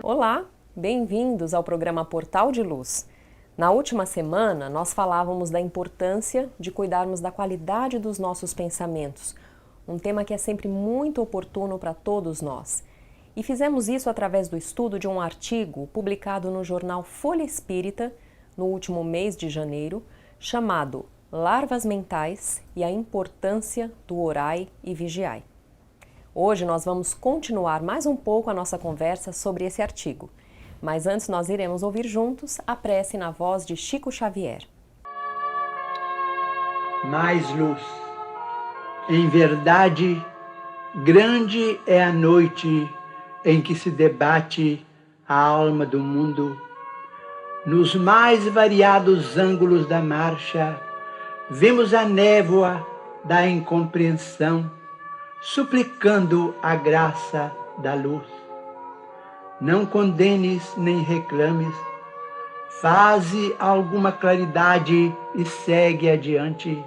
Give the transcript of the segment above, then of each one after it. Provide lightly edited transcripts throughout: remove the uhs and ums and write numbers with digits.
Olá, bem-vindos ao programa Portal de Luz. Na última semana, nós falávamos da importância de cuidarmos da qualidade dos nossos pensamentos, um tema que é sempre muito oportuno para todos nós. E fizemos isso através do estudo de um artigo publicado no jornal Folha Espírita, no último mês de janeiro, chamado Larvas Mentais e a Importância do Orai e Vigiai. Hoje nós vamos continuar mais um pouco a nossa conversa sobre esse artigo, mas antes nós iremos ouvir juntos a prece na voz de Chico Xavier. Mais luz. Em verdade, grande é a noite em que se debate a alma do mundo. Nos mais variados ângulos da marcha, vemos a névoa da incompreensão, suplicando a graça da luz. Não condenes nem reclames, faze alguma claridade e segue adiante.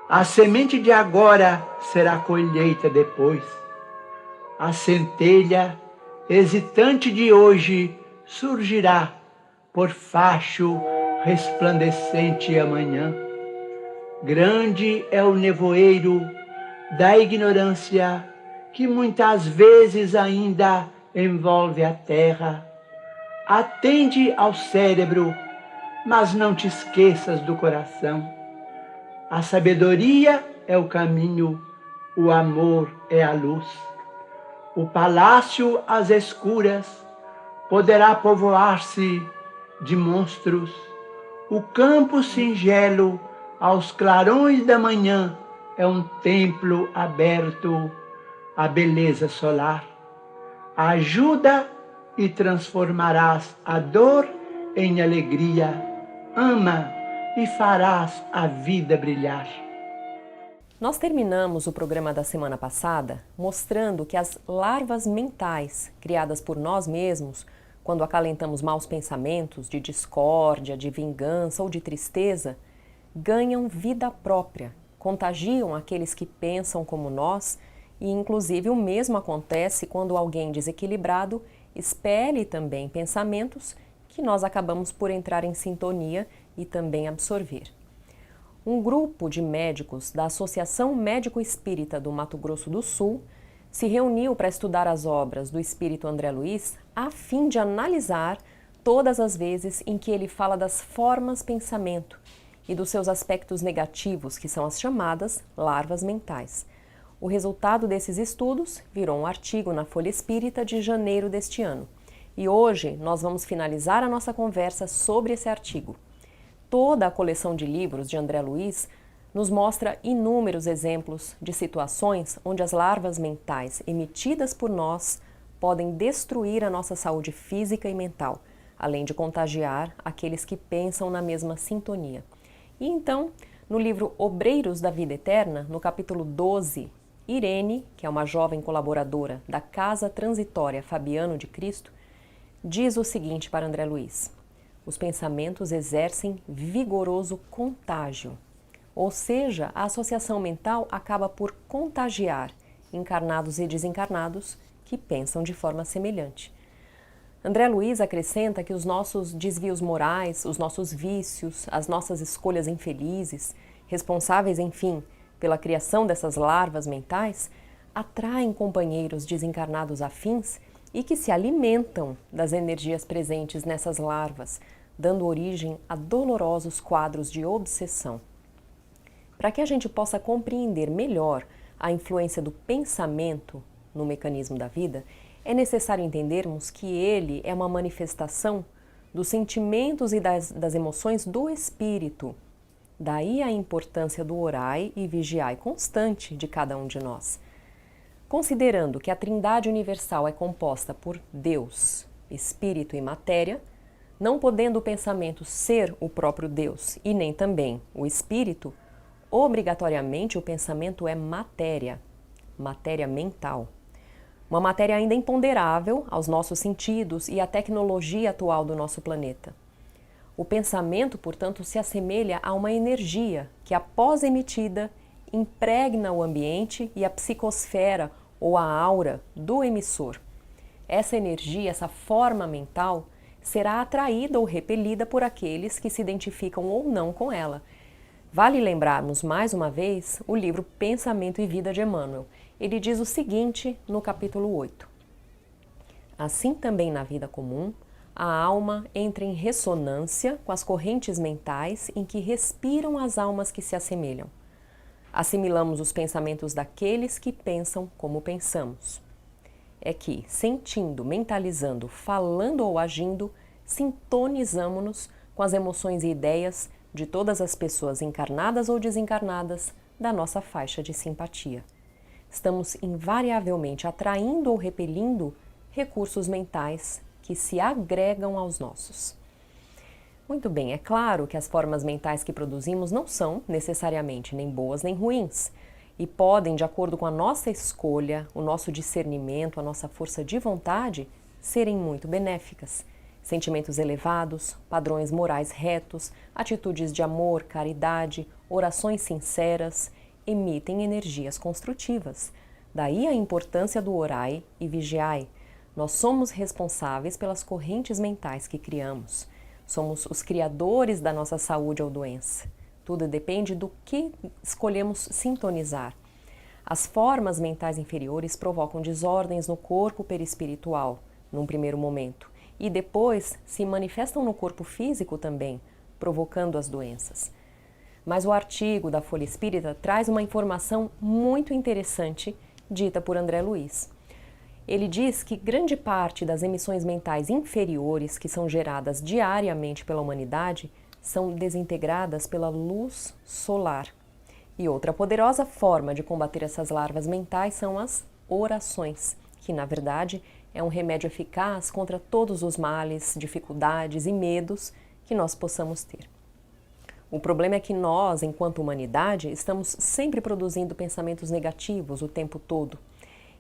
A semente de agora será colheita depois. A centelha hesitante de hoje surgirá por facho resplandecente amanhã. Grande é o nevoeiro da ignorância que muitas vezes ainda envolve a terra. Atende ao cérebro, mas não te esqueças do coração. A sabedoria é o caminho, o amor é a luz. O palácio às escuras poderá povoar-se de monstros. O campo singelo aos clarões da manhã é um templo aberto à beleza solar. Ajuda e transformarás a dor em alegria. Ama e farás a vida brilhar. Nós terminamos o programa da semana passada mostrando que as larvas mentais criadas por nós mesmos, quando acalentamos maus pensamentos de discórdia, de vingança ou de tristeza, ganham vida própria, contagiam aqueles que pensam como nós e, inclusive, o mesmo acontece quando alguém desequilibrado expele também pensamentos que nós acabamos por entrar em sintonia e também absorver. Um grupo de médicos da Associação Médico Espírita do Mato Grosso do Sul se reuniu para estudar as obras do espírito André Luiz a fim de analisar todas as vezes em que ele fala das formas pensamento e dos seus aspectos negativos, que são as chamadas larvas mentais. O resultado desses estudos virou um artigo na Folha Espírita de janeiro deste ano. E hoje nós vamos finalizar a nossa conversa sobre esse artigo. Toda a coleção de livros de André Luiz nos mostra inúmeros exemplos de situações onde as larvas mentais emitidas por nós podem destruir a nossa saúde física e mental, além de contagiar aqueles que pensam na mesma sintonia. E então, no livro Obreiros da Vida Eterna, no capítulo 12, Irene, que é uma jovem colaboradora da Casa Transitória Fabiano de Cristo, diz o seguinte para André Luiz: os pensamentos exercem vigoroso contágio, ou seja, a associação mental acaba por contagiar encarnados e desencarnados que pensam de forma semelhante. André Luiz acrescenta que os nossos desvios morais, os nossos vícios, as nossas escolhas infelizes, responsáveis, enfim, pela criação dessas larvas mentais, atraem companheiros desencarnados afins e que se alimentam das energias presentes nessas larvas, dando origem a dolorosos quadros de obsessão. Para que a gente possa compreender melhor a influência do pensamento no mecanismo da vida, é necessário entendermos que ele é uma manifestação dos sentimentos e das emoções do espírito. Daí a importância do orai e vigiai constante de cada um de nós. Considerando que a Trindade Universal é composta por Deus, Espírito e Matéria, não podendo o pensamento ser o próprio Deus e nem também o Espírito, obrigatoriamente o pensamento é matéria mental. Uma matéria ainda imponderável aos nossos sentidos e à tecnologia atual do nosso planeta. O pensamento, portanto, se assemelha a uma energia que, após emitida, impregna o ambiente e a psicosfera ou a aura do emissor. essa energia, essa forma mental, será atraída ou repelida por aqueles que se identificam ou não com ela. Vale lembrarmos mais uma vez o livro Pensamento e Vida de Emmanuel. Ele diz o seguinte no capítulo 8. Assim também na vida comum, a alma entra em ressonância com as correntes mentais em que respiram as almas que se assemelham. Assimilamos os pensamentos daqueles que pensam como pensamos. É que, sentindo, mentalizando, falando ou agindo, sintonizamo-nos com as emoções e ideias de todas as pessoas encarnadas ou desencarnadas da nossa faixa de simpatia. Estamos invariavelmente atraindo ou repelindo recursos mentais que se agregam aos nossos. Muito bem, é claro que as formas mentais que produzimos não são necessariamente nem boas nem ruins e podem, de acordo com a nossa escolha, o nosso discernimento, a nossa força de vontade, serem muito benéficas. Sentimentos elevados, padrões morais retos, atitudes de amor, caridade, orações sinceras, emitem energias construtivas. Daí a importância do orai e vigiai. Nós somos responsáveis pelas correntes mentais que criamos. Somos os criadores da nossa saúde ou doença. Tudo depende do que escolhemos sintonizar. As formas mentais inferiores provocam desordens no corpo perispiritual, num primeiro momento, e depois se manifestam no corpo físico também, provocando as doenças. Mas o artigo da Folha Espírita traz uma informação muito interessante dita por André Luiz. Ele diz que grande parte das emissões mentais inferiores que são geradas diariamente pela humanidade são desintegradas pela luz solar. E outra poderosa forma de combater essas larvas mentais são as orações, que na verdade é um remédio eficaz contra todos os males, dificuldades e medos que nós possamos ter. O problema é que nós, enquanto humanidade, estamos sempre produzindo pensamentos negativos o tempo todo.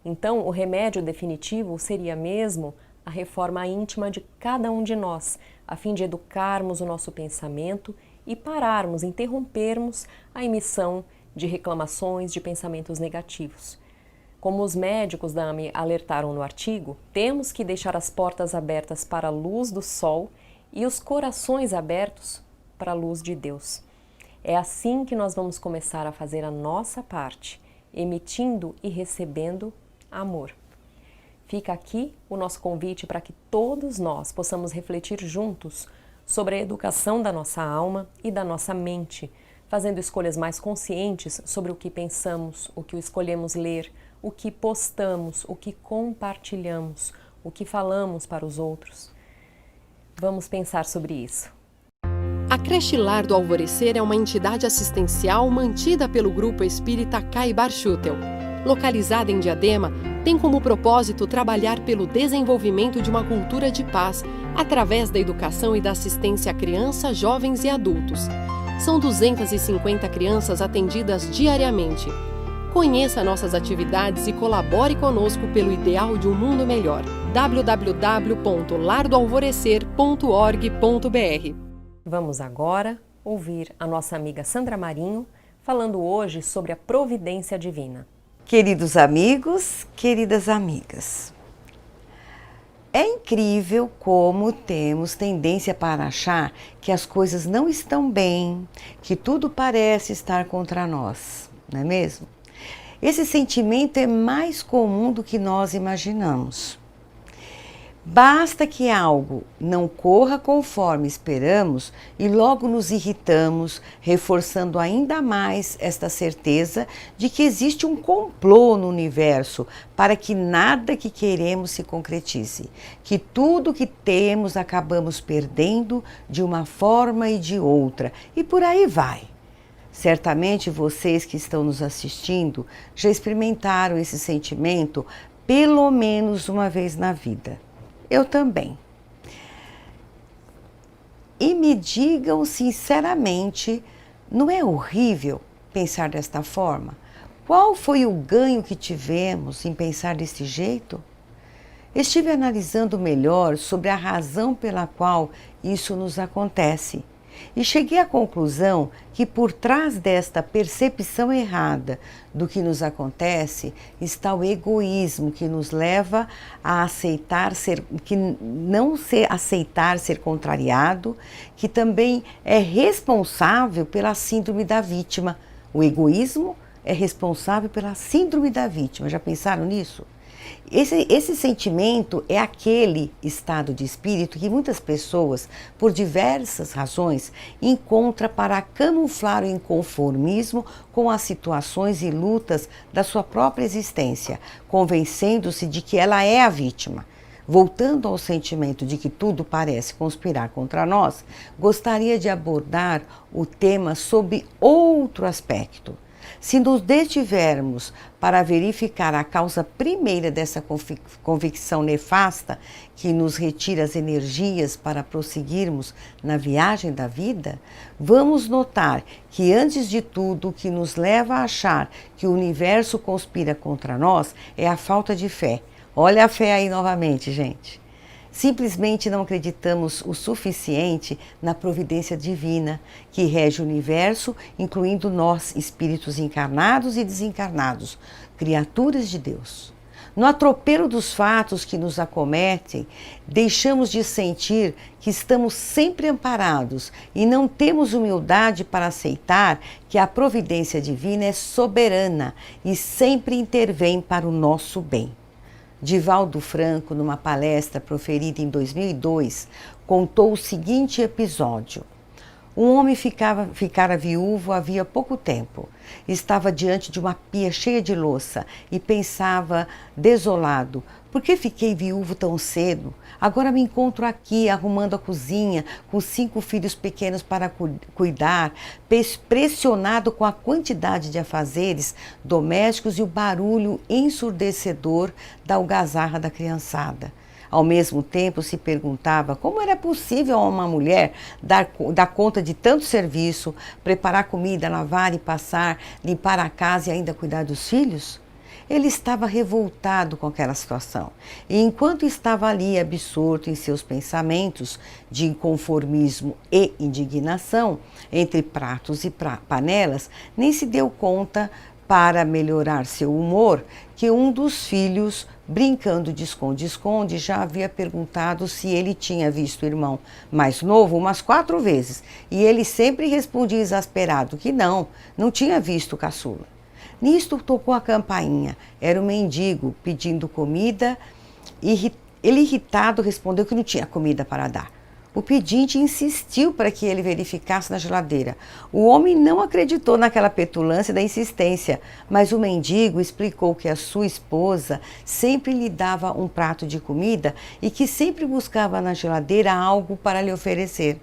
Então, o remédio definitivo seria mesmo a reforma íntima de cada um de nós, a fim de educarmos o nosso pensamento e pararmos, interrompermos a emissão de reclamações, de pensamentos negativos. Como os médicos da AME alertaram no artigo, temos que deixar as portas abertas para a luz do sol e os corações abertos para a luz de Deus. É assim que nós vamos começar a fazer a nossa parte, emitindo e recebendo amor. Fica aqui o nosso convite para que todos nós possamos refletir juntos sobre a educação da nossa alma e da nossa mente, fazendo escolhas mais conscientes sobre o que pensamos, o que escolhemos ler, o que postamos, o que compartilhamos, o que falamos para os outros. Vamos pensar sobre isso. A Creche Lar do Alvorecer é uma entidade assistencial mantida pelo Grupo Espírita Caibar Schutel. Localizada em Diadema, tem como propósito trabalhar pelo desenvolvimento de uma cultura de paz através da educação e da assistência a crianças, jovens e adultos. São 250 crianças atendidas diariamente. Conheça nossas atividades e colabore conosco pelo ideal de um mundo melhor. www.lardoalvorecer.org.br. Vamos agora ouvir a nossa amiga Sandra Marinho falando hoje sobre a providência divina. Queridos amigos, queridas amigas, é incrível como temos tendência para achar que as coisas não estão bem, que tudo parece estar contra nós, não é mesmo? Esse sentimento é mais comum do que nós imaginamos. Basta que algo não corra conforme esperamos e logo nos irritamos, reforçando ainda mais esta certeza de que existe um complô no universo para que nada que queremos se concretize, que tudo que temos acabamos perdendo de uma forma e de outra, e por aí vai. Certamente vocês que estão nos assistindo já experimentaram esse sentimento pelo menos uma vez na vida. Eu também. E me digam sinceramente, não é horrível pensar desta forma? Qual foi o ganho que tivemos em pensar desse jeito? Estive analisando melhor sobre a razão pela qual isso nos acontece. E cheguei à conclusão que por trás desta percepção errada do que nos acontece está o egoísmo que nos leva a aceitar aceitar ser contrariado, que também é responsável pela síndrome da vítima. O egoísmo é responsável pela síndrome da vítima. Já pensaram nisso? Esse sentimento é aquele estado de espírito que muitas pessoas, por diversas razões, encontram para camuflar o inconformismo com as situações e lutas da sua própria existência, convencendo-se de que ela é a vítima. Voltando ao sentimento de que tudo parece conspirar contra nós, gostaria de abordar o tema sob outro aspecto. Se nos detivermos para verificar a causa primeira dessa convicção nefasta que nos retira as energias para prosseguirmos na viagem da vida, vamos notar que, antes de tudo, o que nos leva a achar que o universo conspira contra nós é a falta de fé. Olha a fé aí novamente, gente. Simplesmente não acreditamos o suficiente na providência divina que rege o universo, incluindo nós, espíritos encarnados e desencarnados, criaturas de Deus. No atropelo dos fatos que nos acometem, deixamos de sentir que estamos sempre amparados e não temos humildade para aceitar que a providência divina é soberana e sempre intervém para o nosso bem. Divaldo Franco, numa palestra proferida em 2002, contou o seguinte episódio. Um homem ficara viúvo havia pouco tempo. Estava diante de uma pia cheia de louça e pensava, desolado, por que fiquei viúvo tão cedo? Agora me encontro aqui arrumando a cozinha, com 5 filhos pequenos para cuidar, pressionado com a quantidade de afazeres domésticos e o barulho ensurdecedor da algazarra da criançada. Ao mesmo tempo se perguntava como era possível a uma mulher dar conta de tanto serviço, preparar comida, lavar e passar, limpar a casa e ainda cuidar dos filhos? Ele estava revoltado com aquela situação. E enquanto estava ali absorto em seus pensamentos de inconformismo e indignação, entre pratos e panelas, nem se deu conta, para melhorar seu humor, que um dos filhos, brincando de esconde-esconde, já havia perguntado se ele tinha visto o irmão mais novo umas 4 vezes. E ele sempre respondia exasperado que não tinha visto o caçula. Nisto tocou a campainha. Era um mendigo pedindo comida e ele, irritado, respondeu que não tinha comida para dar. O pedinte insistiu para que ele verificasse na geladeira. O homem não acreditou naquela petulância da insistência, mas o mendigo explicou que a sua esposa sempre lhe dava um prato de comida e que sempre buscava na geladeira algo para lhe oferecer.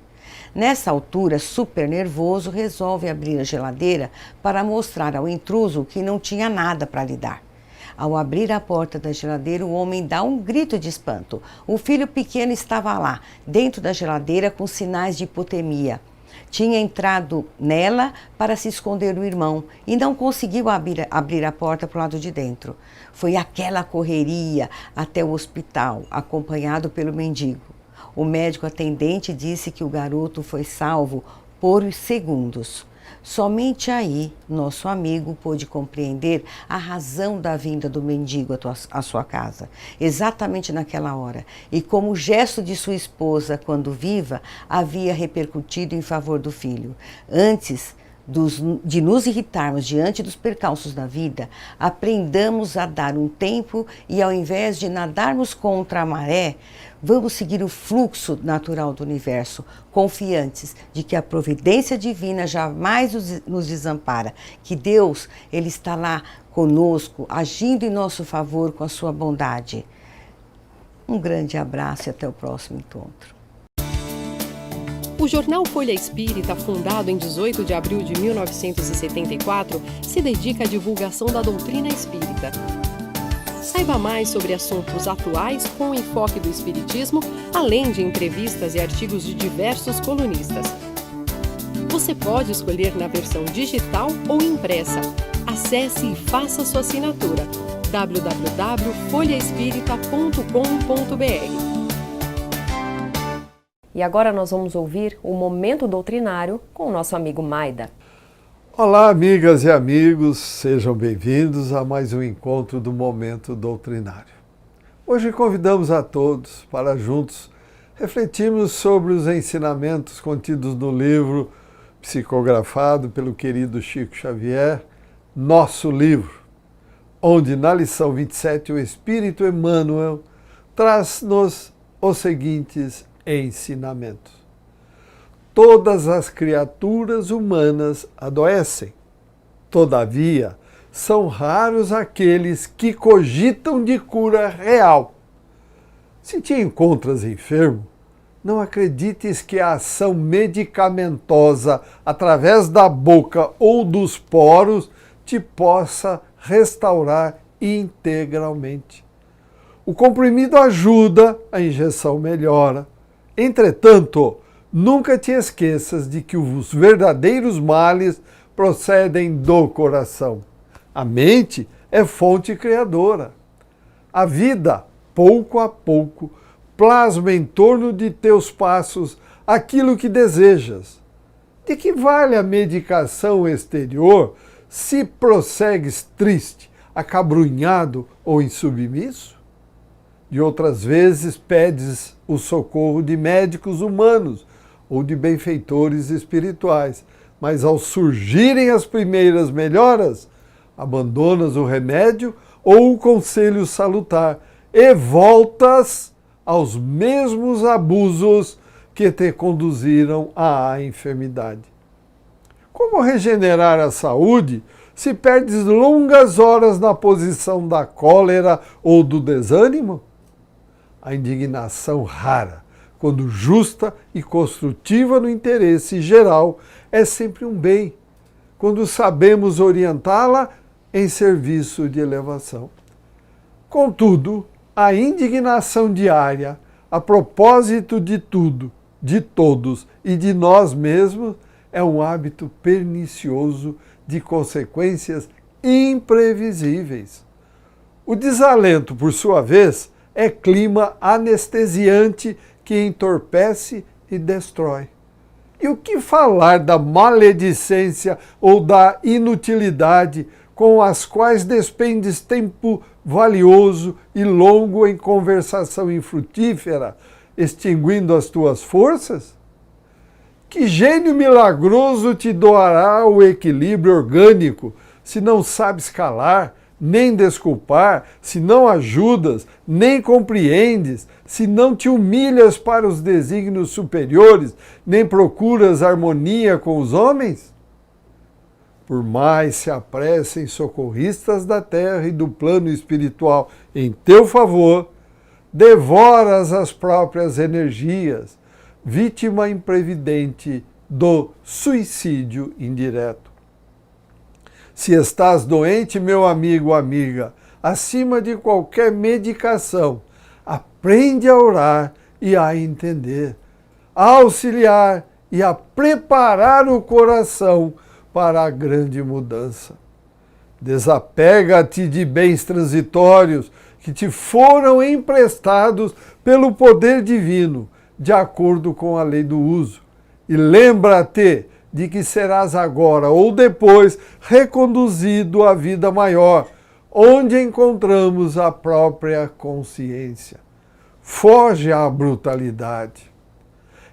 Nessa altura, super nervoso, resolve abrir a geladeira para mostrar ao intruso que não tinha nada para lhe dar. Ao abrir a porta da geladeira, o homem dá um grito de espanto. O filho pequeno estava lá, dentro da geladeira, com sinais de hipotermia. Tinha entrado nela para se esconder do irmão e não conseguiu abrir a porta para o lado de dentro. Foi aquela correria até o hospital, acompanhado pelo mendigo. O médico atendente disse que o garoto foi salvo por segundos. Somente aí, nosso amigo pôde compreender a razão da vinda do mendigo à sua casa, exatamente naquela hora, e como o gesto de sua esposa, quando viva, havia repercutido em favor do filho. Antes de nos irritarmos diante dos percalços da vida, aprendamos a dar um tempo e, ao invés de nadarmos contra a maré, vamos seguir o fluxo natural do universo, confiantes de que a providência divina jamais nos desampara, que Deus, Ele está lá conosco, agindo em nosso favor com a sua bondade. Um grande abraço e até o próximo encontro. O jornal Folha Espírita, fundado em 18 de abril de 1974, se dedica à divulgação da doutrina espírita. Saiba mais sobre assuntos atuais com o enfoque do espiritismo, além de entrevistas e artigos de diversos colunistas. Você pode escolher na versão digital ou impressa. Acesse e faça sua assinatura: www.folhaespirita.com.br. E agora nós vamos ouvir o Momento Doutrinário com o nosso amigo Maida. Olá, amigas e amigos, sejam bem-vindos a mais um encontro do Momento Doutrinário. Hoje convidamos a todos para juntos refletirmos sobre os ensinamentos contidos no livro psicografado pelo querido Chico Xavier, Nosso Livro, onde na lição 27 o Espírito Emmanuel traz-nos os seguintes ensinamentos. Todas as criaturas humanas adoecem. Todavia, são raros aqueles que cogitam de cura real. Se te encontras enfermo, não acredites que a ação medicamentosa através da boca ou dos poros te possa restaurar integralmente. O comprimido ajuda, a injeção melhora. Entretanto, nunca te esqueças de que os verdadeiros males procedem do coração. A mente é fonte criadora. A vida, pouco a pouco, plasma em torno de teus passos aquilo que desejas. De que vale a medicação exterior se prossegues triste, acabrunhado ou insubmisso? De outras vezes pedes o socorro de médicos humanos ou de benfeitores espirituais, mas ao surgirem as primeiras melhoras, abandonas o remédio ou o conselho salutar e voltas aos mesmos abusos que te conduziram à enfermidade. Como regenerar a saúde se perdes longas horas na posição da cólera ou do desânimo? A indignação rara, quando justa e construtiva no interesse geral, é sempre um bem, quando sabemos orientá-la em serviço de elevação. Contudo, a indignação diária, a propósito de tudo, de todos e de nós mesmos, é um hábito pernicioso de consequências imprevisíveis. O desalento, por sua vez, é clima anestesiante que entorpece e destrói. E o que falar da maledicência ou da inutilidade com as quais despendes tempo valioso e longo em conversação infrutífera, extinguindo as tuas forças? Que gênio milagroso te doará o equilíbrio orgânico se não sabes calar, nem desculpar, se não ajudas, nem compreendes, se não te humilhas para os desígnios superiores, nem procuras harmonia com os homens? Por mais se apressem socorristas da terra e do plano espiritual em teu favor, devoras as próprias energias, vítima imprevidente do suicídio indireto. Se estás doente, meu amigo ou amiga, acima de qualquer medicação, aprende a orar e a entender, a auxiliar e a preparar o coração para a grande mudança. Desapega-te de bens transitórios que te foram emprestados pelo poder divino, de acordo com a lei do uso. E lembra-te de que serás agora ou depois reconduzido à vida maior, onde encontramos a própria consciência. Foge à brutalidade.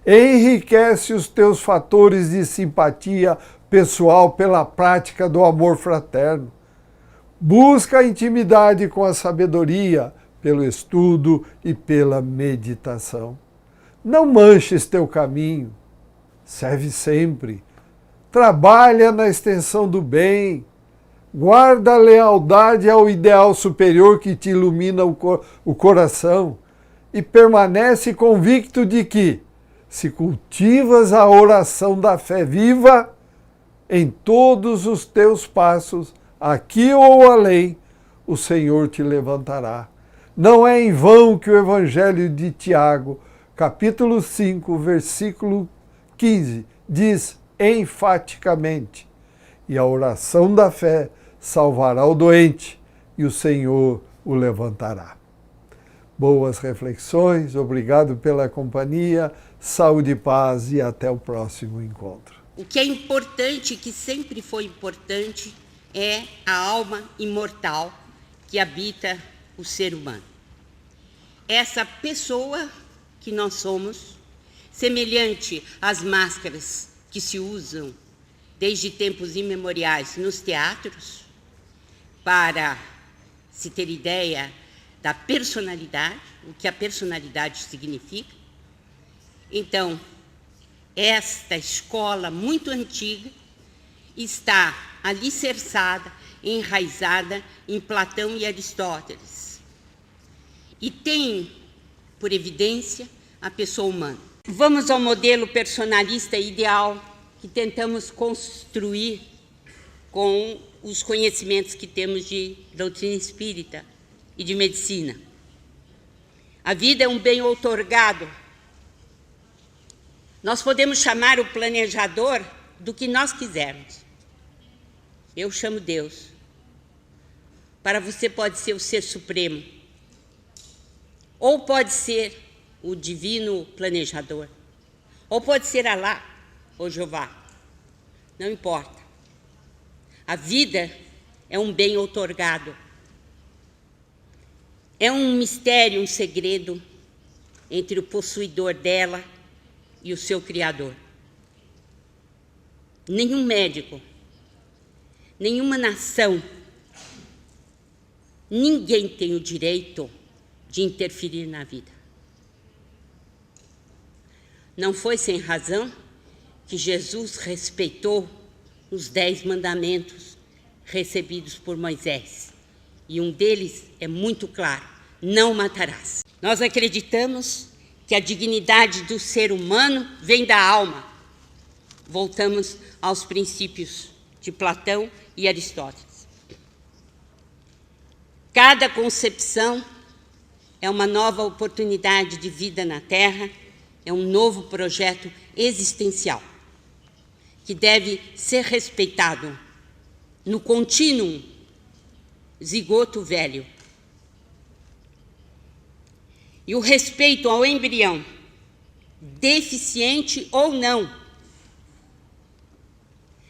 Enriquece os teus fatores de simpatia pessoal pela prática do amor fraterno. Busca a intimidade com a sabedoria, pelo estudo e pela meditação. Não manches teu caminho. Serve sempre. Trabalha na extensão do bem. Guarda a lealdade ao ideal superior que te ilumina o coração. E permanece convicto de que, se cultivas a oração da fé viva, em todos os teus passos, aqui ou além, o Senhor te levantará. Não é em vão que o Evangelho de Tiago, capítulo 5, versículo 15, diz enfaticamente: e a oração da fé salvará o doente, e o Senhor o levantará. Boas reflexões, obrigado pela companhia, saúde e paz e até o próximo encontro. O que é importante, que sempre foi importante, é a alma imortal que habita o ser humano. Essa pessoa que nós somos, semelhante às máscaras que se usam desde tempos imemoriais nos teatros, para se ter ideia da personalidade, o que a personalidade significa. Então, esta escola muito antiga está alicerçada, enraizada em Platão e Aristóteles. E tem, por evidência, a pessoa humana. Vamos ao modelo personalista ideal que tentamos construir com os conhecimentos que temos de doutrina espírita e de medicina. A vida é um bem outorgado. Nós podemos chamar o planejador do que nós quisermos. Eu chamo Deus. Para você pode ser o Ser Supremo. Ou pode ser o Divino Planejador. Ou pode ser Alá ou Jeová. Não importa. A vida é um bem outorgado. É um mistério, um segredo entre o possuidor dela e o seu Criador. Nenhum médico, nenhuma nação, ninguém tem o direito de interferir na vida. Não foi sem razão que Jesus respeitou os 10 mandamentos recebidos por Moisés. E um deles é muito claro: não matarás. Nós acreditamos que a dignidade do ser humano vem da alma. Voltamos aos princípios de Platão e Aristóteles. Cada concepção é uma nova oportunidade de vida na Terra, é um novo projeto existencial que deve ser respeitado no contínuo zigoto velho. E o respeito ao embrião, deficiente ou não,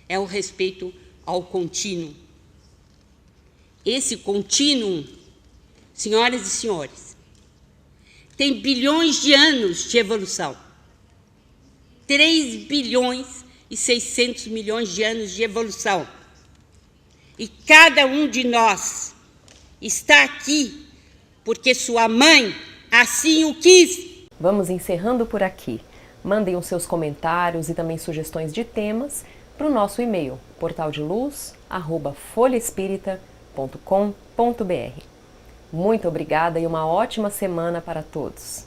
é o respeito ao contínuo. Esse contínuo, senhoras e senhores, tem bilhões de anos de evolução. 3 bilhões e 600 milhões de anos de evolução. E cada um de nós está aqui porque sua mãe assim o quis. Vamos encerrando por aqui. Mandem os seus comentários e também sugestões de temas para o nosso e-mail, portaldeluz@folhaespirita.com.br. Muito obrigada e uma ótima semana para todos.